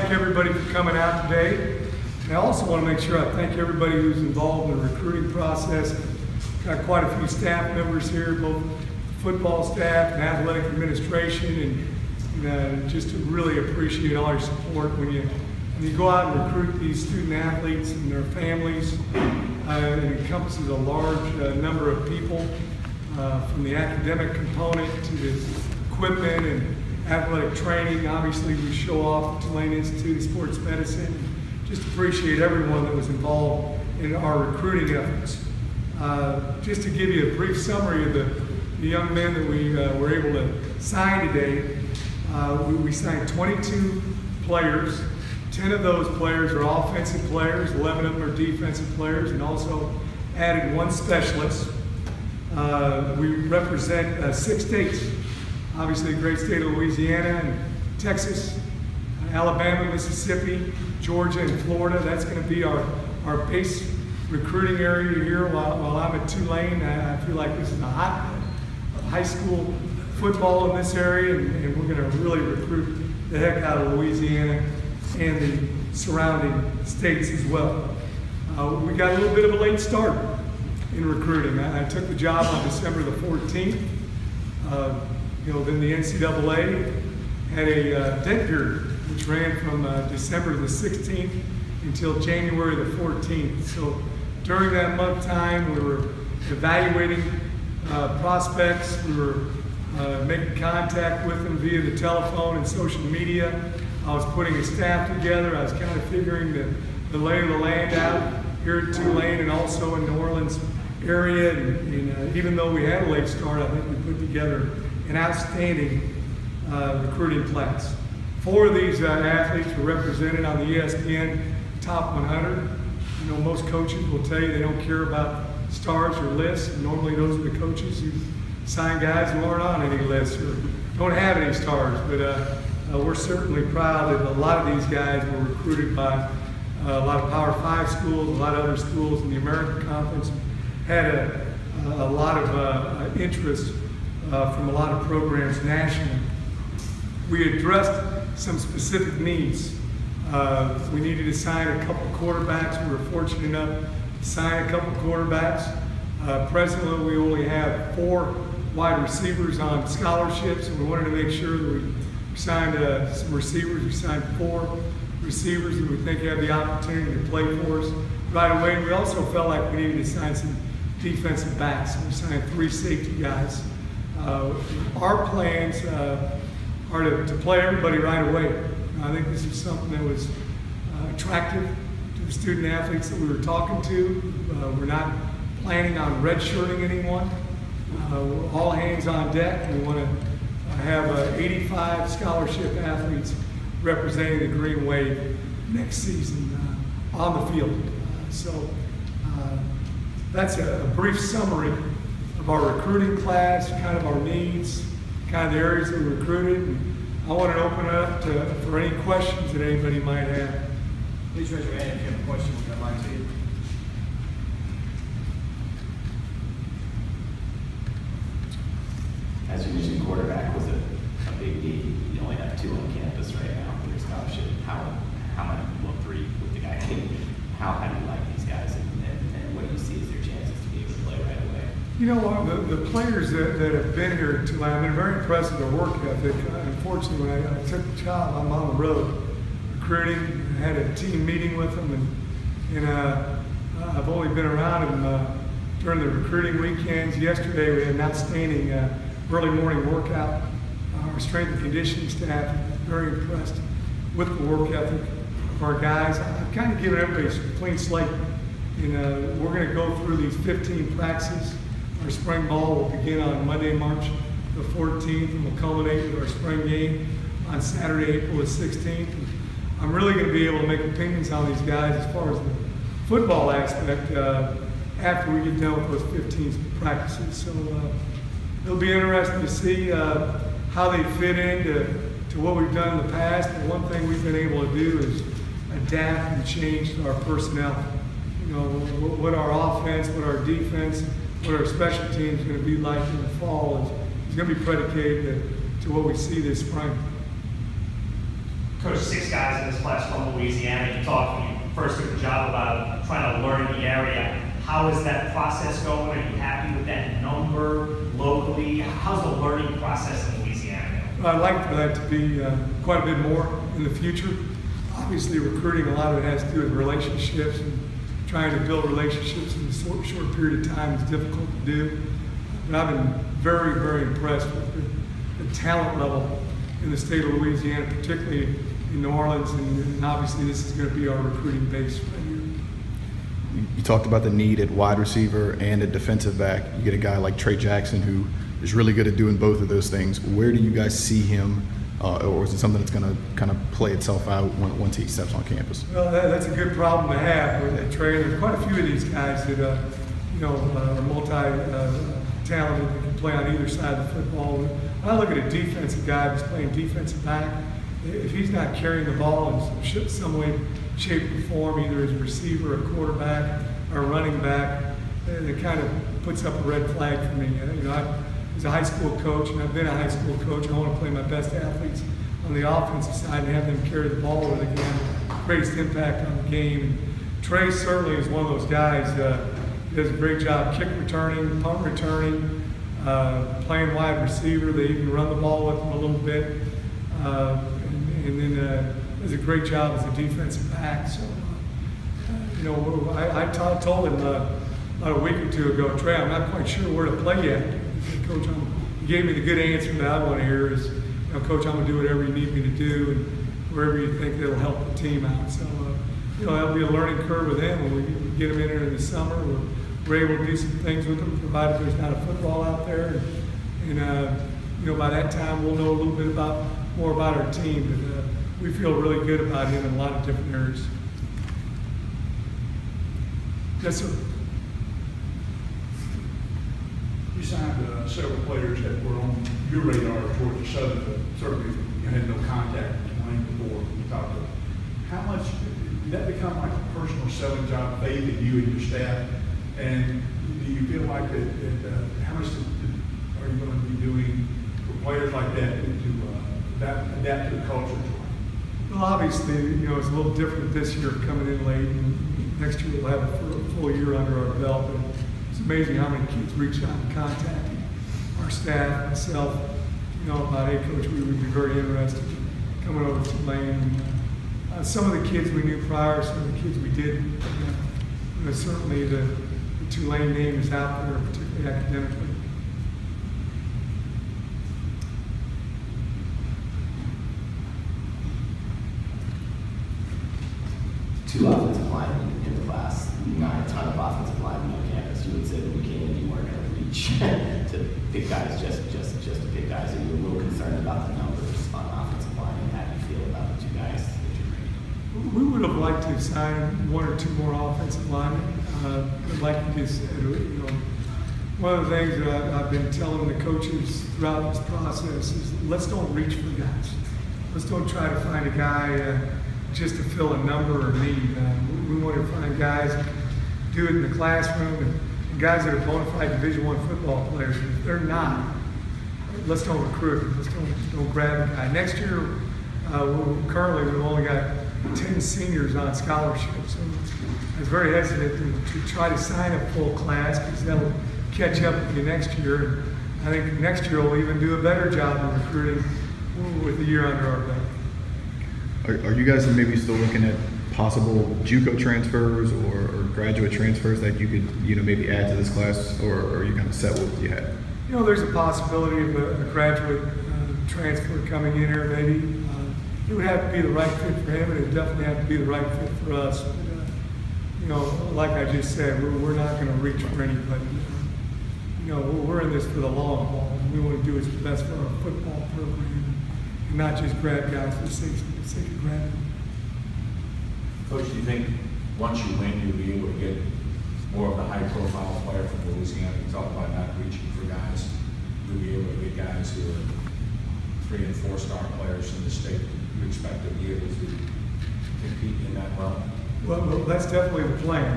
thank everybody for coming out today. And I also want to make sure I thank everybody who's involved in the recruiting process. Got quite a few staff members here, both football staff and athletic administration, and just to really appreciate all your support when you go out and recruit these student athletes and their families. It encompasses a large number of people, from the academic component to the equipment and athletic training. Obviously, we show off the Tulane Institute of Sports Medicine. Just appreciate everyone that was involved in our recruiting efforts. Just to give you a brief summary of the young men that we were able to sign today, we signed 22 players. 10 of those players are offensive players, 11 of them are defensive players, and also added 1 specialist. We represent 6 states, obviously the great state of Louisiana and Texas, Alabama, Mississippi, Georgia, and Florida. That's going to be our base recruiting area here while I'm at Tulane. I feel like this is a hotbed of high school football in this area, and we're going to really recruit the heck out of Louisiana and the surrounding states as well. We got a little bit of a late start in recruiting. I took the job on December the 14th. Then the NCAA had a dead period, which ran from December the 16th until January the 14th. So during that month time, we were evaluating prospects. We were making contact with them via the telephone and social media. I was putting a staff together. I was kind of figuring the lay of the land out here at Tulane and also in New Orleans area. And even though we had a late start, I think we put together an outstanding recruiting class. 4 of these athletes were represented on the ESPN Top 100. You know, most coaches will tell you they don't care about stars or lists. Normally those are the coaches who sign guys who aren't on any lists or don't have any stars. But we're certainly proud that a lot of these guys were recruited by a lot of Power 5 schools, a lot of other schools in the American Conference, had a lot of interest from a lot of programs nationally. We addressed some specific needs. We needed to sign a couple quarterbacks. We were fortunate enough to sign a couple quarterbacks. Presently, we only have 4 wide receivers on scholarships, and we wanted to make sure that we signed some receivers. We signed 4 receivers that we think have the opportunity to play for us right away. We also felt like we needed to sign some defensive backs. We signed 3 safety guys. Our plans are to play everybody right away. I think this is something that was attractive to the student athletes that we were talking to. We're not planning on redshirting anyone. We're all hands on deck. We want to have 85 scholarship athletes representing the Green Wave next season on the field. So that's a brief summary of our recruiting class, kind of our needs, kind of the areas that we recruited. And I want to open it up for any questions that anybody might have. Please raise your hand if you have a question. We'll come back to you. As you mentioned, quarterback was a big need. You only have 2 on campus right now for your scholarship. How much, well, 3 with the guy kid. How do you like these guys, and what do you see as their chances to be able to play right away? You know what, the players that have been here at Tulane, I've been very impressed with their work ethic. Unfortunately, when I took the job, I'm on the road recruiting. I had a team meeting with them, and I've only been around them during the recruiting weekends. Yesterday, we had an outstanding early morning workout. Our strength and conditioning staff very impressed with the work ethic of our guys. I've kind of given everybody a clean slate. And we're going to go through these 15 practices. Our spring ball will begin on Monday, March the 14th, and will culminate with our spring game on Saturday, April the 16th. And I'm really going to be able to make opinions on these guys as far as the football aspect after we get done with those 15 practices. So it'll be interesting to see how they fit into what we've done in the past. But one thing we've been able to do is adapt and change our personnel. You know, what our offense, what our defense, what our special teams is going to be like in the fall is going to be predicated to what we see this spring. coached 6 guys in this class from Louisiana. You talked when you first took the job about trying to learn the area. How is that process going? Are you happy with that number locally? How's the learning process in Louisiana going? I'd like for that to be quite a bit more in the future. Obviously, recruiting, a lot of it has to do with relationships, and trying to build relationships in a short period of time is difficult to do. But I've been very, very impressed with the talent level in the state of Louisiana, particularly in New Orleans, and obviously this is going to be our recruiting base right here. You talked about the need at wide receiver and at defensive back. You get a guy like Trey Jackson who is really good at doing both of those things. Where do you guys see him, or is it something that's going to kind of play itself out once he steps on campus? Well, that's a good problem to have with Trey. There's quite a few of these guys that are multi-talented that can play on either side of the football. When I look at a defensive guy who's playing defensive back, if he's not carrying the ball in some way, shape, or form, either as a receiver, a quarterback, or a running back, it kind of puts up a red flag for me. I was a high school coach, and I've been a high school coach. I want to play my best athletes on the offensive side and have them carry the ball where they can have the greatest impact on the game. And Trey certainly is one of those guys. He does a great job kick returning, punt returning, playing wide receiver. They even run the ball with him a little bit. And then does a great job as a defensive back. So, I told him about a week or two ago, Trey, I'm not quite sure where to play yet. He said, Coach, he gave me the good answer that I want to hear is, Coach, I'm going to do whatever you need me to do and wherever you think that'll help the team out. So, that'll be a learning curve with him when we get him in here in the summer. We're able to do some things with him, provided there's not a football out there. And by that time, we'll know a little bit more about our team. But we feel really good about him in a lot of different areas. Yes, sir. You signed several players that were on your radar towards the Southern, but certainly you had no contact with Tulane before you talked to them. How much did that become like a personal selling job, faith in you and your staff? And do you feel like that how much are you going to be doing for players like that to adapt to the culture? Well, obviously, it's a little different this year coming in late, and next year we'll have a full year under our belt. But it's amazing how many kids reach out and contact our staff, myself, about, hey, Coach, we would be very interested in coming over to Tulane. And, some of the kids we knew prior, some of the kids we didn't. Certainly the Tulane name is out there, particularly academically. Two offensive linemen in the class, not a ton of offensive linemen on campus. You would say that we came in, you weren't going to reach to pick guys just to pick guys. Are you a little concerned about the numbers on offensive line, and how do you feel about the 2 guys that you're bringing? We would have liked to sign 1 or 2 more offensive linemen. But like you just said, one of the things that I've been telling the coaches throughout this process is let's don't reach for guys. Let's don't try to find a guy just to fill a number or need. We want to find guys that can do it in the classroom and guys that are bona fide Division I football players. And if they're not, let's don't recruit them. Let's don't grab a guy. Next year, currently we've only got 10 seniors on scholarship, so I was very hesitant to try to sign a full class because that'll catch up with you next year. And I think next year we'll even do a better job of recruiting with the year under our belt. Are you guys maybe still looking at possible JUCO transfers or graduate transfers that you could maybe add to this class, or are you kind of set with what you had? There's a possibility of a graduate transfer coming in here maybe. It would have to be the right fit for him, and it would definitely have to be the right fit for us. But, like I just said, we're not going to reach for anybody. We're in this for the long haul, and we want to do what's best for our football program, and not just grab guys for the sake of grabbing. Coach, do you think once you win, you'll be able to get more of the high-profile player from Louisiana? You talk about not reaching for guys. You'll be able to get guys who are 3- and 4-star players in the state. You expect to be able to compete in that realm? Well, that's definitely the plan.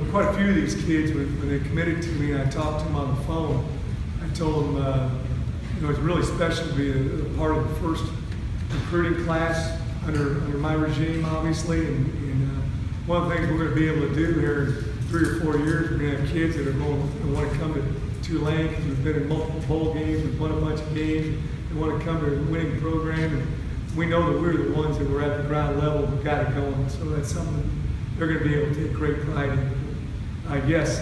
Quite a few of these kids, when they committed to me and I talked to them on the phone, I told them, it's really special to be a part of the first recruiting class under my regime, obviously, and one of the things we're going to be able to do here in 3 or 4 years, we're going to have kids that are going to want to come to Tulane because we've been in multiple bowl games, we've won a bunch of games, they want to come to a winning program, and we know that we're the ones that were at the ground level who got it going, so that's something they're going to be able to take great pride in. Yes,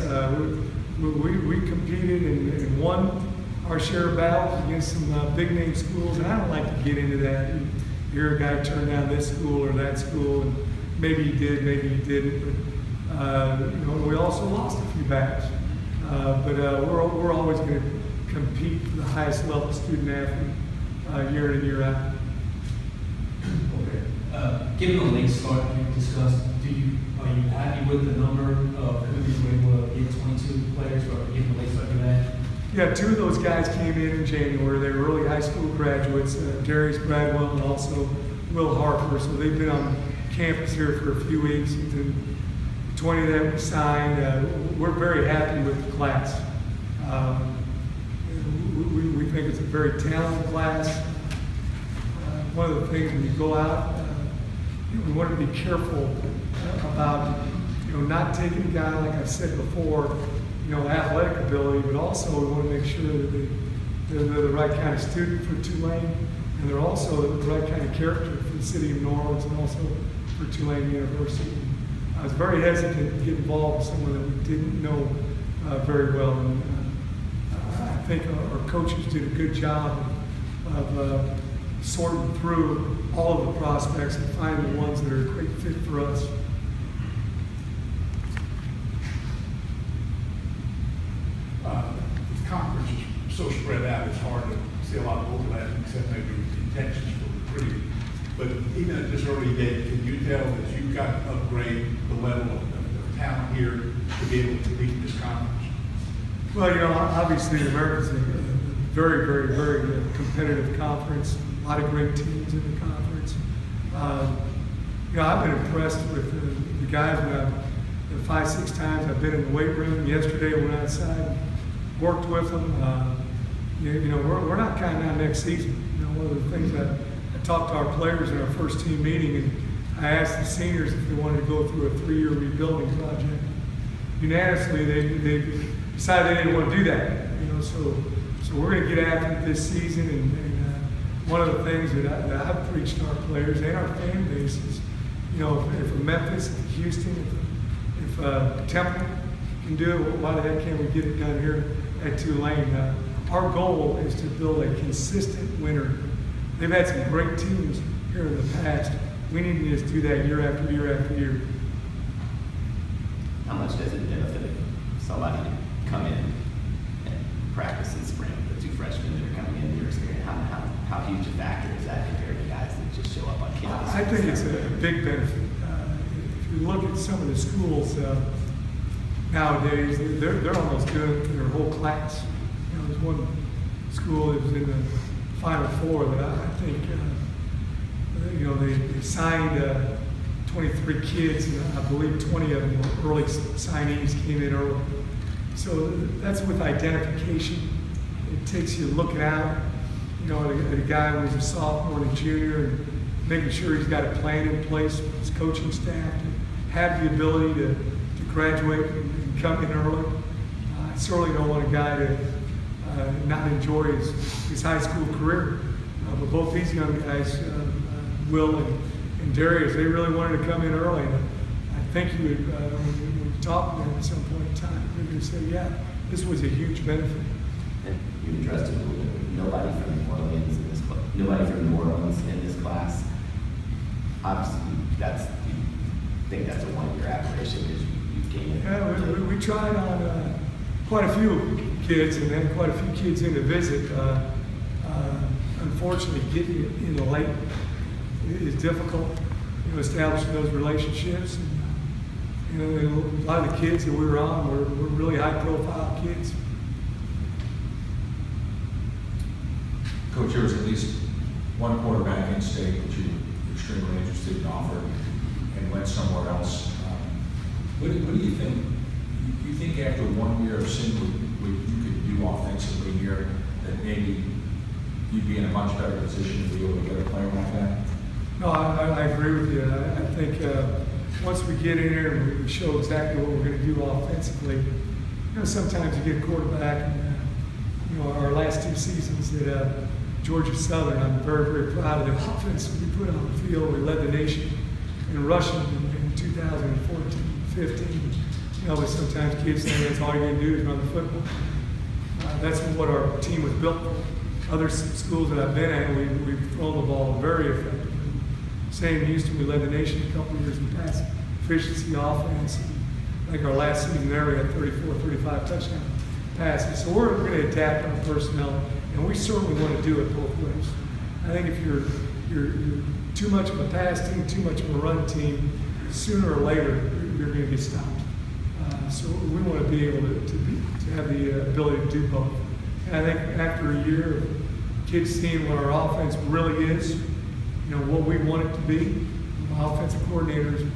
we competed and won our share of battles against some big name schools, and I don't like to get into that. You hear a guy turn down this school or that school, and maybe he did, maybe he didn't, but we also lost a few battles. But we're always going to compete for the highest level student athlete year in and year out. Okay. Given the late start you discussed, are you happy with the number of who you were able to get 22 players, or given the late start you had? Yeah, 2 of those guys came in January. They were early high school graduates, Darius Bradwell and also Will Harper. So they've been on campus here for a few weeks. And 20 of them signed. We're very happy with the class. We think it's a very talented class. One of the things when you go out, we want to be careful about not taking a guy, like I've said before, athletic ability, but also we want to make sure that they're the right kind of student for Tulane, and they're also the right kind of character for the city of New Orleans and also for Tulane University. I was very hesitant to get involved with someone that we didn't know very well, and I think our coaches did a good job of sorting through all of the prospects and finding the ones that are a great fit for us. The conference is so spread out, it's hard to see a lot of overlap, except maybe in Texas for recruiting. But even at this early date, can you tell that you've got to upgrade the level of talent here to be able to compete in this conference? Well, obviously the Americans are a very, very, very competitive conference. A lot of great teams in the conference. I've been impressed with the guys. The 5, 6 times I've been in the weight room. Yesterday I went outside, worked with them. We're not counting on next season. One of the things that I talked to our players in our first team meeting, and I asked the seniors if they wanted to go through a 3-year rebuilding project. Unanimously, they decided they didn't want to do that. So we're going to get after it this season, and one of the things that I've preached to our players and our fan base is, if Memphis, if Houston, if Temple can do it, why the heck can't we get it done here at Tulane? Our goal is to build a consistent winner. They've had some great teams here in the past. We need to just do that year after year after year. How much does it benefit somebody to come in and practice in spring, the 2 freshmen that are coming in, your experience? How huge a factor is that compared to guys that just show up on campus? I think it's a big benefit. If you look at some of the schools nowadays, they're almost doing their whole class. There's one school that was in the Final Four that I think, they signed 23 kids, and I believe 20 of them were early signees, came in early. So that's with identification. It takes you looking out, at a guy who's a sophomore and a junior, and making sure he's got a plan in place with his coaching staff to have the ability to graduate and come in early. I certainly don't want a guy to not enjoy his high school career. But both these young guys, Will and Darius, they really wanted to come in early. And I think you would, when you talk to them at some point in time, they're going to say, yeah, this was a huge benefit. And you addressed it a little bit. Nobody from New Orleans in this class. Nobody from New Orleans in this class. Obviously, you think that's a 1-year aberration because you came in. Yeah, we tried on quite a few kids, and then quite a few kids in to visit. Unfortunately, getting in the late is difficult. Establishing those relationships. And, a lot of the kids that we were on were really high-profile kids. Coach, there was at least one quarterback in state that you were extremely interested in offering and went somewhere else. What do you think? Do you think after 1 year of seeing what you could do offensively here, that maybe you'd be in a much better position to be able to get a player like that? No, I agree with you. I think once we get in here and we show exactly what we're going to do offensively, you know, sometimes you get a quarterback, and, you know, our last 2 seasons at Georgia Southern, I'm very, very proud of the offense we put on the field. We led the nation in rushing in 2014, 15. You know, but sometimes kids say that's all you're going to do is run the football. That's what our team was built for. Other schools that I've been at, we've thrown the ball very effectively. Same in Houston, we led the nation a couple of years in pass efficiency offense. I think our last season there, we had 34, 35 touchdown passes. So we're going to adapt our personnel, and we certainly want to do it both ways. I think if you're too much of a pass team, too much of a run team, sooner or later, you're going to get stopped. So we want to be able to have the ability to do both. And I think after a year of kids seeing what our offense really is, you know, what we want it to be, my offensive coordinators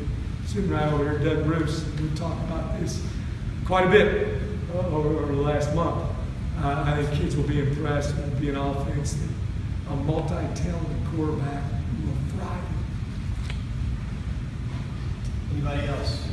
sitting right over here, Doug Bruce, we've talked about this quite a bit over the last month. I think kids will be impressed. It will be an offense that a multi-talented quarterback will thrive. Anybody else?